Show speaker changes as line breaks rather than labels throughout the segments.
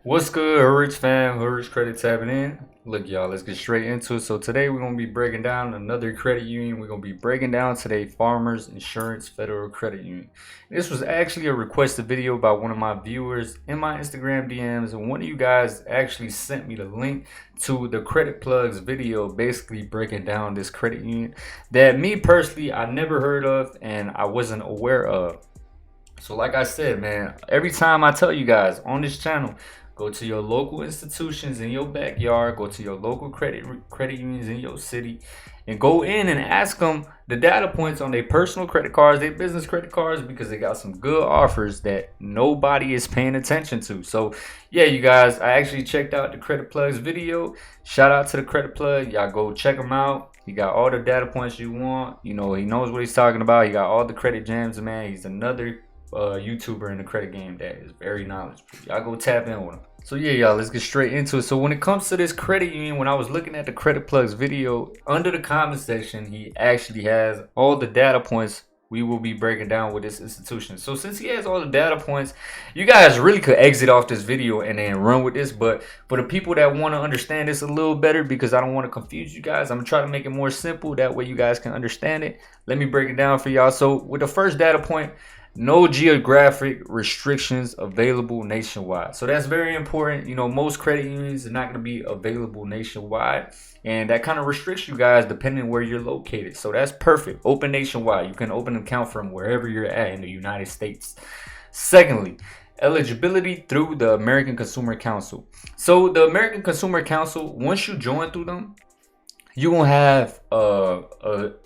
What's good, Hoodrich fam? Hoodrich Credit tapping in. Look, y'all, let's get straight into it. So today we're gonna be breaking down another credit union. We're gonna be breaking down today Farmers Insurance Federal Credit Union. This was actually a requested video by one of my viewers in my Instagram DMs, and one of you guys actually sent me the link to the Credit Plugs video, basically breaking down this credit union that me personally I never heard of and I wasn't aware of. So like I said, man, every time I tell you guys on this channel, go to your local institutions in your backyard, go to your local credit unions in your city, and go in and ask them the data points on their personal credit cards, their business credit cards, because they got some good offers that nobody is paying attention to. So yeah, you guys, I actually checked out the Credit Plugs video. Shout out to the Credit Plug. Y'all go check him out. He got all the data points you want. You know, he knows what he's talking about. He got all the credit gems, man. He's another YouTuber in the credit game that is very knowledgeable. Y'all go tap in with him. So yeah, y'all, let's get straight into it. So when it comes to this credit union, when I was looking at the Credit Plugs video, under the comment section, he actually has all the data points we will be breaking down with this institution. So since he has all the data points, you guys really could exit off this video and then run with this. But for the people that want to understand this a little better, because I don't want to confuse you guys, I'm gonna try to make it more simple. That way you guys can understand it. Let me break it down for y'all. So with the first data point, no geographic restrictions available nationwide. So that's very important. You know, most credit unions are not going to be available nationwide, and that kind of restricts you guys depending where you're located. So that's perfect. Open nationwide. You can open an account from wherever you're at in the United States. Secondly, eligibility through the American Consumer Council. So the American Consumer Council, once you join through them, you're gonna have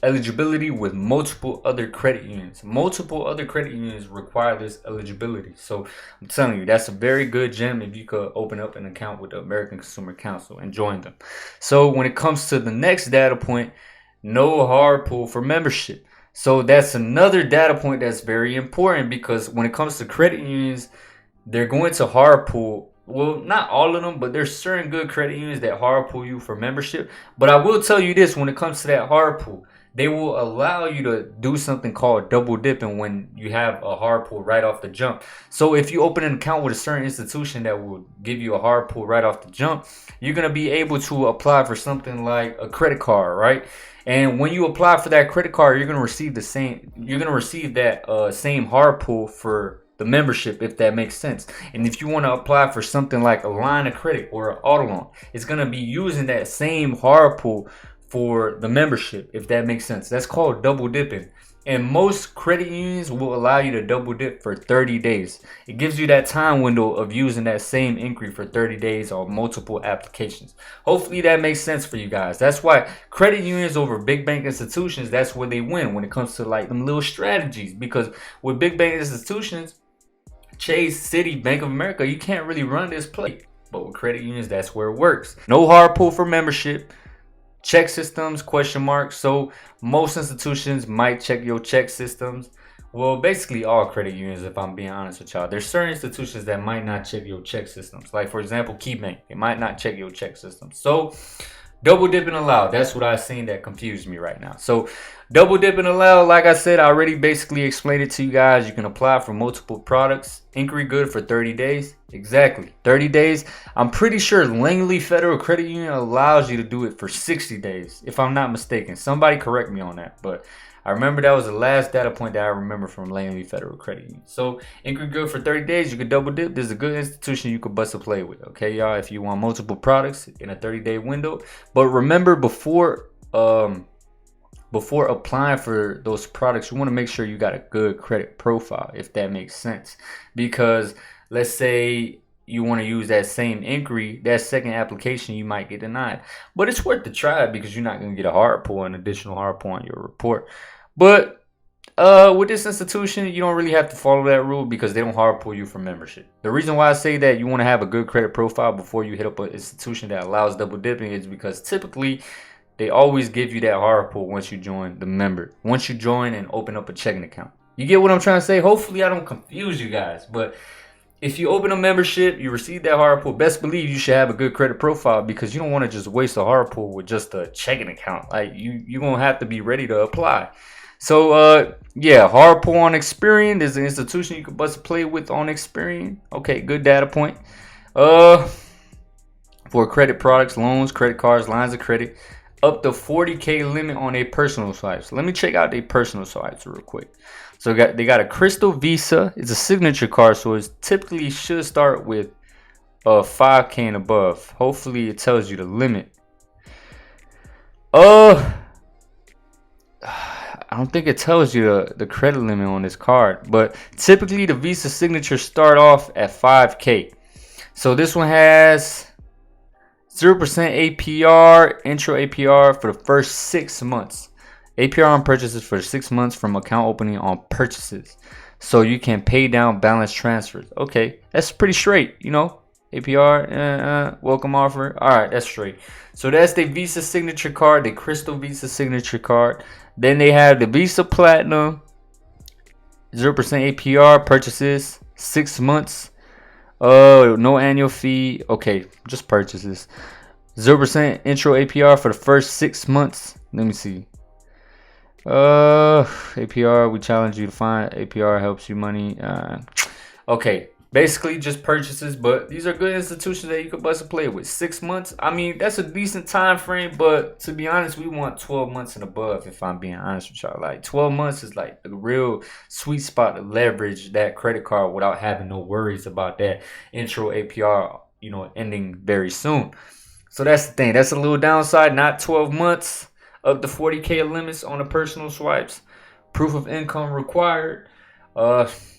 eligibility with multiple other credit unions. Multiple other credit unions require this eligibility. So I'm telling you, that's a very good gem if you could open up an account with the American Consumer Council and join them. So when it comes to the next data point, no hard pull for membership. So that's another data point that's very important, because when it comes to credit unions, they're going to hard pull. Well, not all of them, but there's certain good credit unions that hard pull you for membership. But I will tell you this, when it comes to that hard pull, they will allow you to do something called double dipping when you have a hard pull right off the jump. So if you open an account with a certain institution that will give you a hard pull right off the jump, you're going to be able to apply for something like a credit card, right? And when you apply for that credit card, you're going to receive that same hard pull for the membership, if that makes sense. And if you want to apply for something like a line of credit or an auto loan, it's going to be using that same hard pull for the membership, if that makes sense. That's called double dipping. And most credit unions will allow you to double dip for 30 days. It gives you that time window of using that same inquiry for 30 days on multiple applications. Hopefully that makes sense for you guys. That's why credit unions over big bank institutions, that's where they win when it comes to like them little strategies. Because with big bank institutions, Chase, Citi, Bank of America, you can't really run this play. But with credit unions, that's where it works. No hard pull for membership. Check systems, question mark. So most institutions might check your check systems. Well, basically all credit unions, if I'm being honest with y'all. There's certain institutions that might not check your check systems. Like for example, KeyBank, they might not check your check systems. So double dipping allowed. That's what I seen that confused me right now. So double dipping allowed, like I said, I already basically explained it to you guys. You can apply for multiple products. Inquiry good for 30 days. Exactly, 30 days. I'm pretty sure Langley Federal Credit Union allows you to do it for 60 days, if I'm not mistaken. Somebody correct me on that, but I remember that was the last data point that I remember from Langley Federal Credit Union. So inquiry good for 30 days. You could double dip. This is a good institution you could bust a play with. Okay, y'all, if you want multiple products in a 30-day window. But remember, before applying for those products, you want to make sure you got a good credit profile, if that makes sense. Because let's say you want to use that same inquiry, that second application, you might get denied. But it's worth the try, because you're not going to get a hard pull, an additional hard pull on your report. But with this institution, you don't really have to follow that rule, because they don't hard pull you for membership. The reason why I say that you want to have a good credit profile before you hit up an institution that allows double dipping is because typically they always give you that hard pull once you join the member. Once you join and open up a checking account. You get what I'm trying to say? Hopefully I don't confuse you guys. But if you open a membership, you receive that hard pull, best believe you should have a good credit profile, because you don't want to just waste a hard pull with just a checking account. Like you're going to have to be ready to apply. So yeah, hard pull on Experian. There's an institution you can bust a play with on Experian. Okay, good data point. Uh, for credit products, loans, credit cards, lines of credit, up to 40K limit on a personal swipes. Let me check out their personal swipes real quick. So they got a Crystal Visa. It's a signature card, so it typically should start with 5K and above. Hopefully, it tells you the limit. I don't think it tells you the credit limit on this card, but typically the Visa signatures start off at 5K. So this one has 0% APR, intro APR for the first 6 months. APR on purchases for 6 months from account opening on purchases. So you can pay down balance transfers. Okay, that's pretty straight, you know. APR, welcome offer. All right, that's straight. So that's the Visa signature card, the Crystal Visa signature card. Then they have the Visa Platinum, 0% APR, purchases, 6 months. No annual fee. Okay, just purchases. 0% intro APR for the first 6 months. Let me see. APR, we challenge you to find. APR helps you money. Okay, basically just purchases, but these are good institutions that you could bust a play with. 6 months, I mean, that's a decent time frame, but to be honest, we want 12 months and above, if I'm being honest with y'all. Like 12 months is like a real sweet spot to leverage that credit card without having no worries about that intro APR, you know, ending very soon. So that's the thing. That's a little downside. Not 12 months, up to 40K limits on the personal swipes. Proof of income required.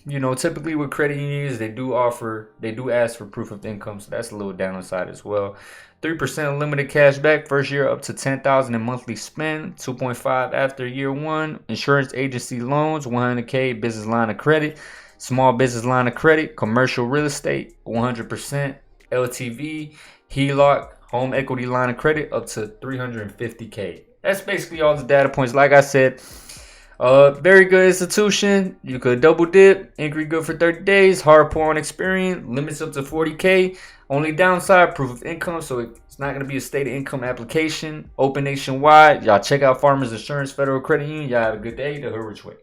You know, typically with credit unions, they do ask for proof of income, so that's a little downside as well. 3% unlimited cash back first year, up to 10,000 in monthly spend. 2.5 after year one. Insurance agency loans, 100K business line of credit, small business line of credit, commercial real estate, 100% LTV, HELOC, home equity line of credit, up to 350K. That's basically all the data points. Like I said, very good institution. You could double dip, inquiry good for 30 days, hard pull on experience, limits up to 40K. Only downside, proof of income, so it's not going to be a stated income application. Open nationwide. Y'all check out Farmers Insurance Federal Credit Union. Y'all have a good day. The Hood Rich Way.